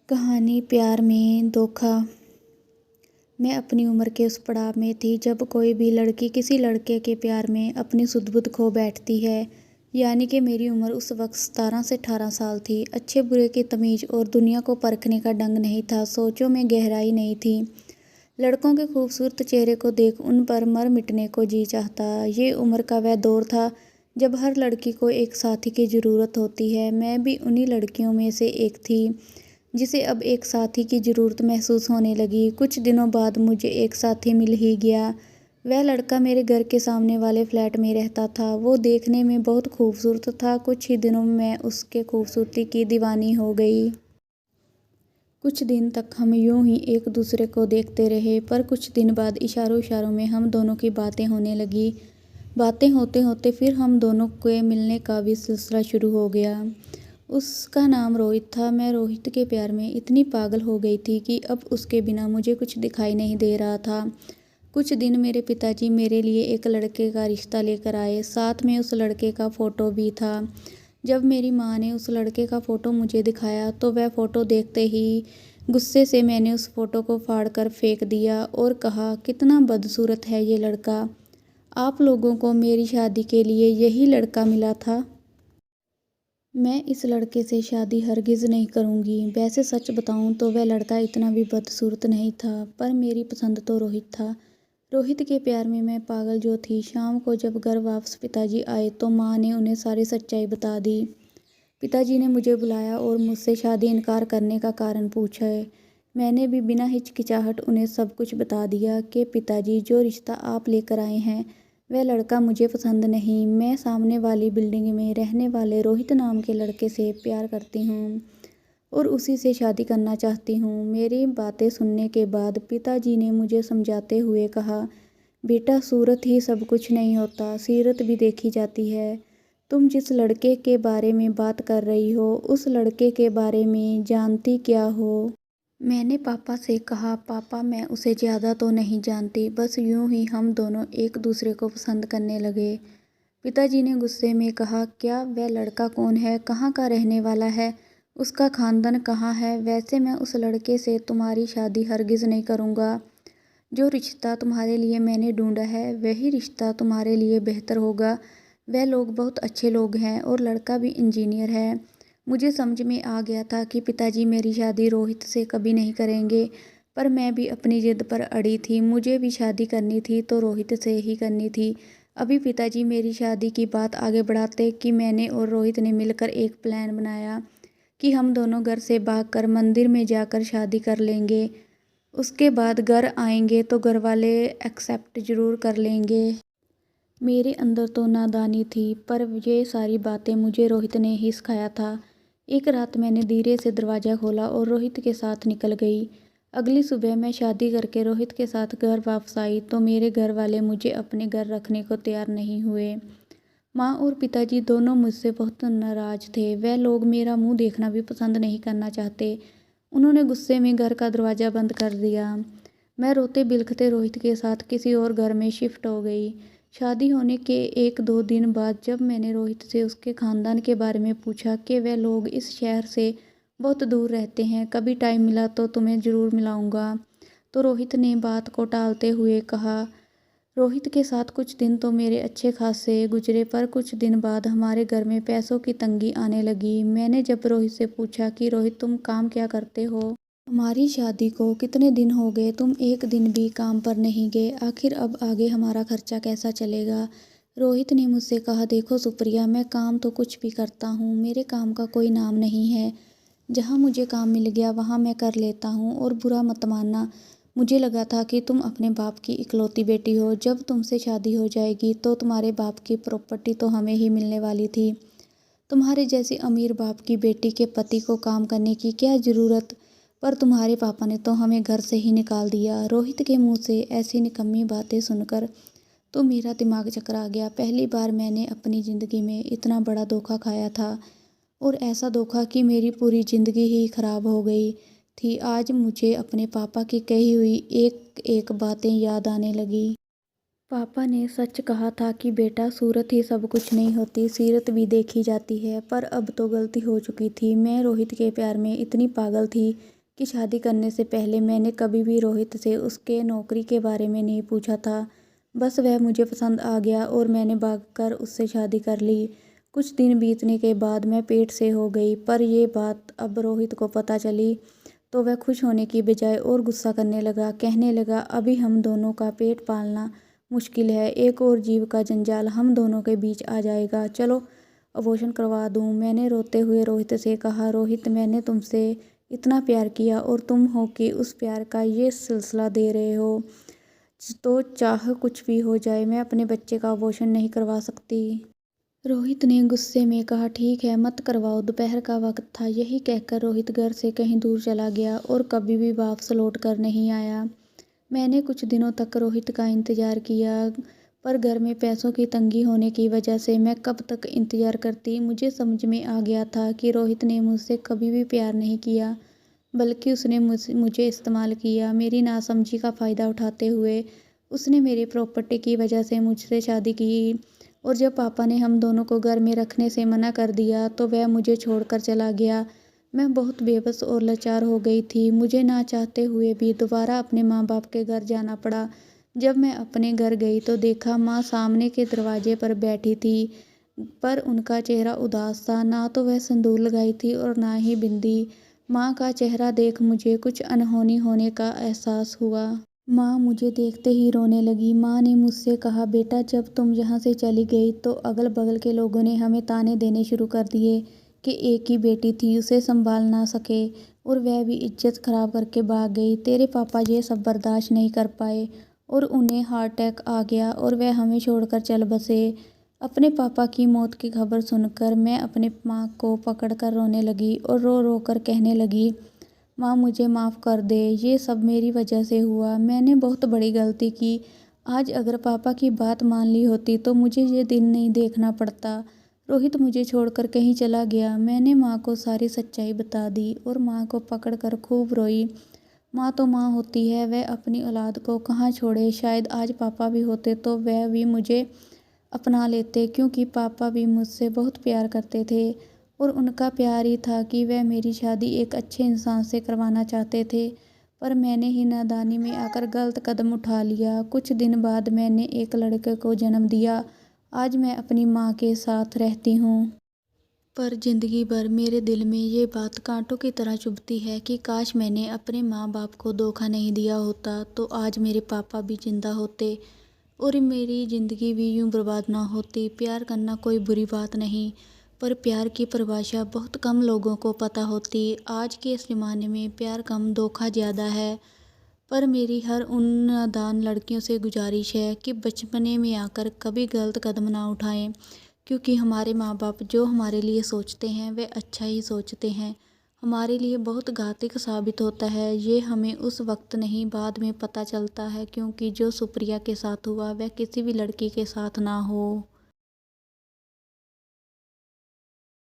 कहानी प्यार में धोखा। मैं अपनी उम्र के उस पड़ाव में थी जब कोई भी लड़की किसी लड़के के प्यार में अपनी सुध-बुध खो बैठती है। यानी कि मेरी उम्र उस वक्त 17 से 18 साल थी। अच्छे बुरे की तमीज़ और दुनिया को परखने का ढंग नहीं था। सोचों में गहराई नहीं थी। लड़कों के खूबसूरत चेहरे को देख उन पर मर मिटने को जी चाहता। ये उम्र का वह दौर था जब हर लड़की को एक साथी की ज़रूरत होती है। मैं भी उन्हीं लड़कियों में से एक थी जिसे अब एक साथी की ज़रूरत महसूस होने लगी। कुछ दिनों बाद मुझे एक साथी मिल ही गया। वह लड़का मेरे घर के सामने वाले फ्लैट में रहता था। वो देखने में बहुत खूबसूरत था। कुछ ही दिनों में मैं उसके खूबसूरती की दीवानी हो गई। कुछ दिन तक हम यूं ही एक दूसरे को देखते रहे, पर कुछ दिन बाद इशारों इशारों में हम दोनों की बातें होने लगी। बातें होते होते फिर हम दोनों के मिलने का भी सिलसिला शुरू हो गया। उसका नाम रोहित था। मैं रोहित के प्यार में इतनी पागल हो गई थी कि अब उसके बिना मुझे कुछ दिखाई नहीं दे रहा था। कुछ दिन मेरे पिताजी मेरे लिए एक लड़के का रिश्ता लेकर आए। साथ में उस लड़के का फ़ोटो भी था। जब मेरी माँ ने उस लड़के का फ़ोटो मुझे दिखाया तो वह फ़ोटो देखते ही गुस्से से मैंने उस फ़ोटो को फाड़ कर फेंक दिया और कहा, कितना बदसूरत है ये लड़का। आप लोगों को मेरी शादी के लिए यही लड़का मिला था। मैं इस लड़के से शादी हरगिज़ नहीं करूँगी। वैसे सच बताऊँ तो वह लड़का इतना भी बदसूरत नहीं था, पर मेरी पसंद तो रोहित था। रोहित के प्यार में मैं पागल जो थी। शाम को जब घर वापस पिताजी आए तो माँ ने उन्हें सारी सच्चाई बता दी। पिताजी ने मुझे बुलाया और मुझसे शादी इनकार करने का कारण पूछा। मैंने भी बिना हिचकिचाहट उन्हें सब कुछ बता दिया कि पिताजी, जो रिश्ता आप लेकर आए हैं वह लड़का मुझे पसंद नहीं। मैं सामने वाली बिल्डिंग में रहने वाले रोहित नाम के लड़के से प्यार करती हूँ और उसी से शादी करना चाहती हूँ। मेरी बातें सुनने के बाद पिताजी ने मुझे समझाते हुए कहा, बेटा, सूरत ही सब कुछ नहीं होता, सीरत भी देखी जाती है। तुम जिस लड़के के बारे में बात कर रही हो उस लड़के के बारे में जानती क्या हो? मैंने पापा से कहा, पापा, मैं उसे ज़्यादा तो नहीं जानती, बस यूं ही हम दोनों एक दूसरे को पसंद करने लगे। पिताजी ने गुस्से में कहा, क्या वह लड़का कौन है, कहाँ का रहने वाला है, उसका खानदान कहाँ है? वैसे मैं उस लड़के से तुम्हारी शादी हरगिज़ नहीं करूँगा। जो रिश्ता तुम्हारे लिए मैंने ढूंढा है वही रिश्ता तुम्हारे लिए बेहतर होगा। वह लोग बहुत अच्छे लोग हैं और लड़का भी इंजीनियर है। मुझे समझ में आ गया था कि पिताजी मेरी शादी रोहित से कभी नहीं करेंगे, पर मैं भी अपनी जिद पर अड़ी थी। मुझे भी शादी करनी थी तो रोहित से ही करनी थी। अभी पिताजी मेरी शादी की बात आगे बढ़ाते कि मैंने और रोहित ने मिलकर एक प्लान बनाया कि हम दोनों घर से भागकर मंदिर में जाकर शादी कर लेंगे। उसके बाद घर आएंगे तो घर वाले एक्सेप्ट ज़रूर कर लेंगे। मेरे अंदर तो नादानी थी, पर ये सारी बातें मुझे रोहित ने ही सिखाया था। एक रात मैंने धीरे से दरवाज़ा खोला और रोहित के साथ निकल गई। अगली सुबह मैं शादी करके रोहित के साथ घर वापस आई तो मेरे घर वाले मुझे अपने घर रखने को तैयार नहीं हुए। माँ और पिताजी दोनों मुझसे बहुत नाराज़ थे। वह लोग मेरा मुंह देखना भी पसंद नहीं करना चाहते। उन्होंने गुस्से में घर का दरवाज़ा बंद कर दिया। मैं रोते बिलखते रोहित के साथ किसी और घर में शिफ्ट हो गई। शादी होने के 1-2 दिन बाद जब मैंने रोहित से उसके ख़ानदान के बारे में पूछा कि वह लोग इस शहर से बहुत दूर रहते हैं, कभी टाइम मिला तो तुम्हें ज़रूर मिलाऊंगा, तो रोहित ने बात को टालते हुए कहा, रोहित के साथ कुछ दिन तो मेरे अच्छे खासे गुजरे, पर कुछ दिन बाद हमारे घर में पैसों की तंगी आने लगी। मैंने जब रोहित से पूछा कि रोहित, तुम काम क्या करते हो? हमारी शादी को कितने दिन हो गए, तुम एक दिन भी काम पर नहीं गए, आखिर अब आगे हमारा खर्चा कैसा चलेगा? रोहित ने मुझसे कहा, देखो सुप्रिया, मैं काम तो कुछ भी करता हूँ, मेरे काम का कोई नाम नहीं है। जहाँ मुझे काम मिल गया वहाँ मैं कर लेता हूँ। और बुरा मत मानना, मुझे लगा था कि तुम अपने बाप की इकलौती बेटी हो। जब तुमसे शादी हो जाएगी तो तुम्हारे बाप की प्रॉपर्टी तो हमें ही मिलने वाली थी। तुम्हारे जैसे अमीर बाप की बेटी के पति को काम करने की क्या ज़रूरत? पर तुम्हारे पापा ने तो हमें घर से ही निकाल दिया। रोहित के मुंह से ऐसी निकम्मी बातें सुनकर तो मेरा दिमाग चकरा गया। पहली बार मैंने अपनी ज़िंदगी में इतना बड़ा धोखा खाया था, और ऐसा धोखा कि मेरी पूरी ज़िंदगी ही खराब हो गई थी। आज मुझे अपने पापा की कही हुई एक एक बातें याद आने लगी। पापा ने सच कहा था कि बेटा सूरत ही सब कुछ नहीं होती, सीरत भी देखी जाती है। पर अब तो गलती हो चुकी थी। मैं रोहित के प्यार में इतनी पागल थी कि शादी करने से पहले मैंने कभी भी रोहित से उसके नौकरी के बारे में नहीं पूछा था। बस वह मुझे पसंद आ गया और मैंने भागकर उससे शादी कर ली। कुछ दिन बीतने के बाद मैं पेट से हो गई, पर ये बात अब रोहित को पता चली तो वह खुश होने की बजाय और गुस्सा करने लगा। कहने लगा, अभी हम दोनों का पेट पालना मुश्किल है, एक और जीव का जंजाल हम दोनों के बीच आ जाएगा। चलो अबॉर्शन करवा दूं। मैंने रोते हुए रोहित से कहा, रोहित मैंने तुमसे इतना प्यार किया और तुम हो कि उस प्यार का ये सिलसिला दे रहे हो, तो चाहे कुछ भी हो जाए मैं अपने बच्चे का अबॉर्शन नहीं करवा सकती। रोहित ने गुस्से में कहा, ठीक है मत करवाओ। दोपहर का वक्त था। यही कहकर रोहित घर से कहीं दूर चला गया और कभी भी वापस लौट कर नहीं आया। मैंने कुछ दिनों तक रोहित का इंतज़ार किया, पर घर में पैसों की तंगी होने की वजह से मैं कब तक इंतज़ार करती। मुझे समझ में आ गया था कि रोहित ने मुझसे कभी भी प्यार नहीं किया, बल्कि उसने मुझे इस्तेमाल किया। मेरी नासमझी का फ़ायदा उठाते हुए उसने मेरी प्रॉपर्टी की वजह से मुझसे शादी की, और जब पापा ने हम दोनों को घर में रखने से मना कर दिया तो वह मुझे छोड़कर चला गया। मैं बहुत बेबस और लाचार हो गई थी। मुझे ना चाहते हुए भी दोबारा अपने माँ बाप के घर जाना पड़ा। जब मैं अपने घर गई तो देखा माँ सामने के दरवाजे पर बैठी थी, पर उनका चेहरा उदास था। ना तो वह सिंदूर लगाई थी और ना ही बिंदी। माँ का चेहरा देख मुझे कुछ अनहोनी होने का एहसास हुआ। माँ मुझे देखते ही रोने लगी। माँ ने मुझसे कहा, बेटा जब तुम यहाँ से चली गई तो अगल बगल के लोगों ने हमें ताने देने शुरू कर दिए कि एक ही बेटी थी, उसे संभाल ना सके और वह भी इज्जत खराब करके भाग गई। तेरे पापा ये सब बर्दाश्त नहीं कर पाए और उन्हें हार्ट अटैक आ गया और वह हमें छोड़कर चल बसे। अपने पापा की मौत की खबर सुनकर मैं अपने माँ को पकड़कर रोने लगी और रो रो कर कहने लगी, माँ मुझे माफ़ कर दे, ये सब मेरी वजह से हुआ। मैंने बहुत बड़ी गलती की। आज अगर पापा की बात मान ली होती तो मुझे ये दिन नहीं देखना पड़ता। रोहित मुझे छोड़कर कहीं चला गया। मैंने माँ को सारी सच्चाई बता दी और माँ को पकड़कर खूब रोई। माँ तो माँ होती है, वह अपनी औलाद को कहाँ छोड़े। शायद आज पापा भी होते तो वह भी मुझे अपना लेते, क्योंकि पापा भी मुझसे बहुत प्यार करते थे और उनका प्यार ही था कि वह मेरी शादी एक अच्छे इंसान से करवाना चाहते थे। पर मैंने ही नादानी में आकर गलत कदम उठा लिया। कुछ दिन बाद मैंने एक लड़के को जन्म दिया। आज मैं अपनी माँ के साथ रहती हूँ, पर ज़िंदगी भर मेरे दिल में ये बात कांटों की तरह चुभती है कि काश मैंने अपने माँ बाप को धोखा नहीं दिया होता, तो आज मेरे पापा भी जिंदा होते और मेरी ज़िंदगी भी यूं बर्बाद ना होती। प्यार करना कोई बुरी बात नहीं, पर प्यार की परिभाषा बहुत कम लोगों को पता होती। आज के इस ज़माने में प्यार कम धोखा ज़्यादा है। पर मेरी हर उन नादान लड़कियों से गुजारिश है कि बचपने में आकर कभी गलत कदम ना उठाएं, क्योंकि हमारे माँ बाप जो हमारे लिए सोचते हैं वे अच्छा ही सोचते हैं। हमारे लिए बहुत घातक साबित होता है। ये हमें उस वक्त नहीं, बाद में पता चलता है, क्योंकि जो सुप्रिया के साथ हुआ वह किसी भी लड़की के साथ ना हो।